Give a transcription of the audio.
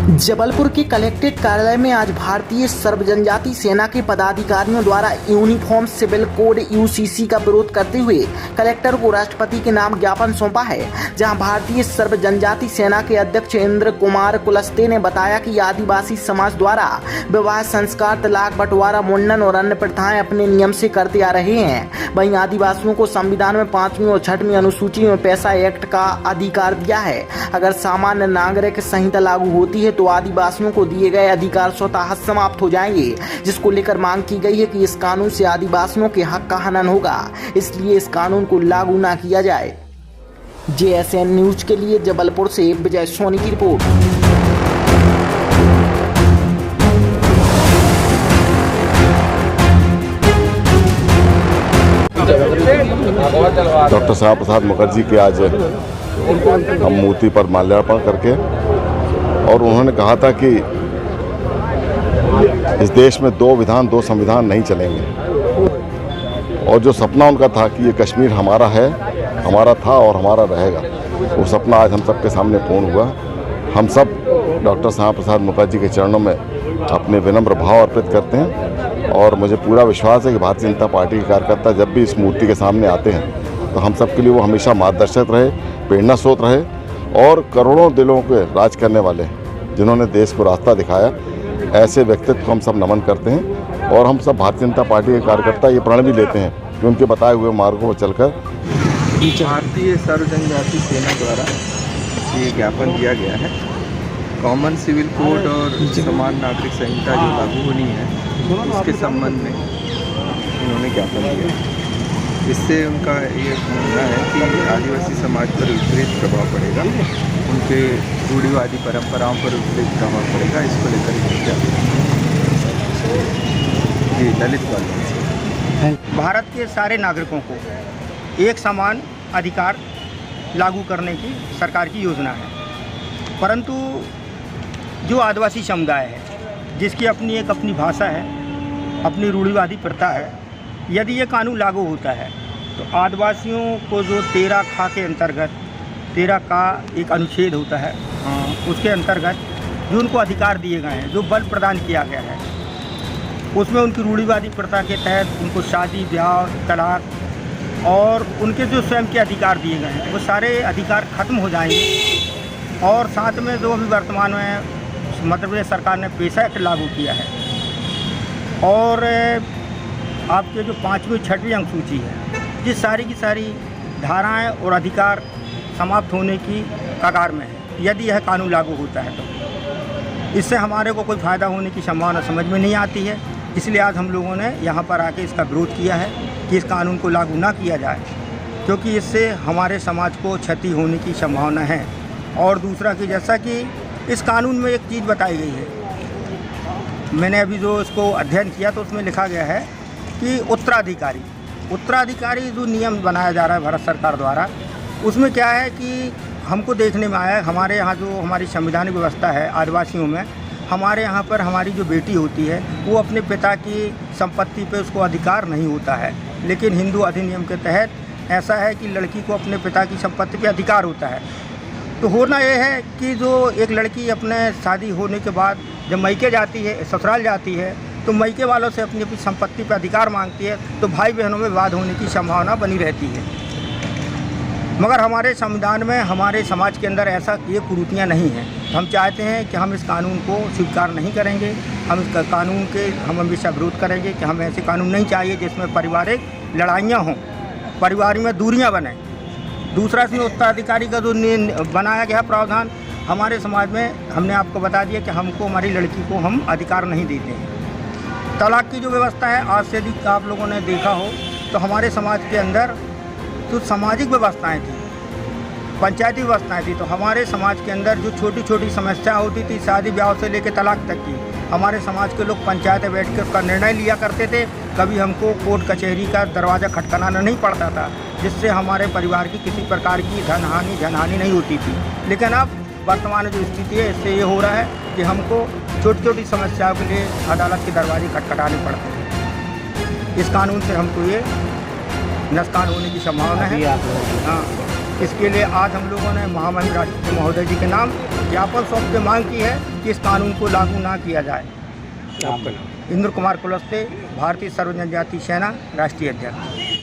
जबलपुर के कलेक्ट्रेट कार्यालय में आज भारतीय सर्व जनजाति सेना के पदाधिकारियों द्वारा यूनिफॉर्म सिविल कोड यूसीसी का विरोध करते हुए कलेक्टर को राष्ट्रपति के नाम ज्ञापन सौंपा है। जहां भारतीय सर्व जनजाति सेना के अध्यक्ष इंद्र कुमार कुलस्ते ने बताया कि आदिवासी समाज द्वारा विवाह संस्कार, तलाक, बंटवारा, मुंडन और अन्य प्रथाएं अपने नियम से करते आ रहे हैं। वहीं आदिवासियों को संविधान में 5वीं और 6वीं अनुसूची में पैसा एक्ट का अधिकार दिया है। अगर सामान्य नागरिक संहिता लागू होती है तो आदिवासियों को दिए गए अधिकार स्वतः समाप्त हो जाएंगे, जिसको लेकर मांग की गई है कि इस कानून से आदिवासियों के हक का हनन होगा, इसलिए इस कानून को लागू ना किया जाए। JSN न्यूज के लिए जबलपुर से विजय सोनी की रिपोर्ट। डॉक्टर श्यामा प्रसाद मुखर्जी के आज हम मूर्ति पर माल्यार्पण करके, और उन्होंने कहा था कि इस देश में 2 विधान 2 संविधान नहीं चलेंगे, और जो सपना उनका था कि ये कश्मीर हमारा है, हमारा था और हमारा रहेगा, वो सपना आज हम सबके सामने पूर्ण हुआ। हम सब डॉक्टर श्यामा प्रसाद मुखर्जी के चरणों में अपने विनम्र भाव अर्पित करते हैं, और मुझे पूरा विश्वास है कि भारतीय जनता पार्टी के कार्यकर्ता जब भी इस मूर्ति के सामने आते हैं तो हम सब के लिए वो हमेशा मार्गदर्शक रहे, प्रेरणा स्रोत रहे, और करोड़ों दिलों के राज करने वाले जिन्होंने देश को रास्ता दिखाया, ऐसे व्यक्तित्व को हम सब नमन करते हैं। और हम सब भारतीय जनता पार्टी के कार्यकर्ता ये प्रण भी लेते हैं कि उनके बताए हुए मार्गों पर चलकर भारतीय सर्व जनजाति सेना द्वारा ये ज्ञापन दिया गया है। कॉमन सिविल कोड और समान नागरिक संहिता जो लागू होनी है उसके संबंध में उन्होंने ज्ञापन दिया है। इससे उनका ये मानना है कि आदिवासी समाज पर विपरीत प्रभाव पड़ेगा, उनके रूढ़िवादी परंपराओं पर विपरीत प्रभाव पड़ेगा। इसको लेकर जी दलित वाले भारत के सारे नागरिकों को एक समान अधिकार लागू करने की सरकार की योजना है, परंतु जो आदिवासी समुदाय है जिसकी अपनी भाषा है, अपनी रूढ़िवादी प्रथा है, यदि ये कानून लागू होता है तो आदिवासियों को जो 13 खा के अंतर्गत 13 का एक अनुच्छेद होता है, उसके अंतर्गत जो उनको अधिकार दिए गए हैं, जो बल प्रदान किया गया है, उसमें उनकी रूढ़िवादी प्रथा के तहत उनको शादी, ब्याह, तलाक और उनके जो स्वयं के अधिकार दिए गए हैं वो सारे अधिकार खत्म हो जाएंगे। और साथ में जो अभी वर्तमान में मध्य प्रदेश सरकार ने पैसा एक्ट लागू किया है, और आपके जो 5वीं 6वीं अनुसूची है, ये सारी की सारी धाराएं और अधिकार समाप्त होने की कगार में है। यदि यह कानून लागू होता है तो इससे हमारे को कोई फ़ायदा होने की संभावना समझ में नहीं आती है। इसलिए आज हम लोगों ने यहाँ पर आके इसका विरोध किया है कि इस कानून को लागू ना किया जाए, क्योंकि इससे हमारे समाज को क्षति होने की संभावना है। और दूसरा कि जैसा कि इस कानून में एक चीज़ बताई गई है, मैंने अभी जो इसको अध्ययन किया तो उसमें लिखा गया है कि उत्तराधिकारी जो नियम बनाया जा रहा है भारत सरकार द्वारा, उसमें क्या है कि हमको देखने में आया है हमारे यहाँ जो हमारी संवैधानिक व्यवस्था है आदिवासियों में, हमारे यहाँ पर हमारी जो बेटी होती है वो अपने पिता की संपत्ति पे उसको अधिकार नहीं होता है, लेकिन हिंदू अधिनियम के तहत ऐसा है कि लड़की को अपने पिता की संपत्ति पे अधिकार होता है। तो होना यह है कि जो एक लड़की अपने शादी होने के बाद जब मैके जाती है, ससुराल जाती है, तो मैके वालों से अपनी संपत्ति पर अधिकार मांगती है, तो भाई बहनों में वाद होने की संभावना बनी रहती है। मगर हमारे संविधान में, हमारे समाज के अंदर ऐसा ये कुरीतियाँ नहीं हैं। हम चाहते हैं कि हम इस कानून को स्वीकार नहीं करेंगे, हम इस कानून के हम हमेशा विरोध करेंगे कि हमें ऐसे कानून नहीं चाहिए जिसमें पारिवारिक लड़ाइयाँ हों, परिवार में दूरियाँ बनें। दूसरा इसमें उत्तराधिकारी का जो बनाया गया प्रावधान, हमारे समाज में हमने आपको बता दिया कि हमको हमारी लड़की को हम अधिकार नहीं देते हैं। तलाक की जो व्यवस्था है, आज से अधिक आप लोगों ने देखा हो तो हमारे समाज के अंदर जो सामाजिक व्यवस्थाएं थी, पंचायती व्यवस्थाएं थी, तो हमारे समाज के अंदर जो छोटी छोटी समस्या होती थी, शादी ब्याह से लेकर तलाक तक की, हमारे समाज के लोग पंचायत में बैठ कर उसका निर्णय लिया करते थे। कभी हमको कोर्ट कचहरी का दरवाज़ा खटखटाना नहीं पड़ता था, जिससे हमारे परिवार की किसी प्रकार की जनहानि नहीं होती थी। लेकिन अब वर्तमान जो स्थिति है, इससे ये हो रहा है कि हमको छोटी छोटी समस्याओं के लिए अदालत के दरवाजे खटखटाने पड़ते हैं। इस कानून से हमको ये नुकसान होने की संभावना है। हाँ, इसके लिए आज हम लोगों ने महामहिम राष्ट्रपति महोदय जी के नाम ज्ञापन सौंप के मांग की है कि इस कानून को लागू ना किया जाए। इंद्र कुमार कुलस्ते, भारतीय सर्व जनजाति सेना राष्ट्रीय अध्यक्ष।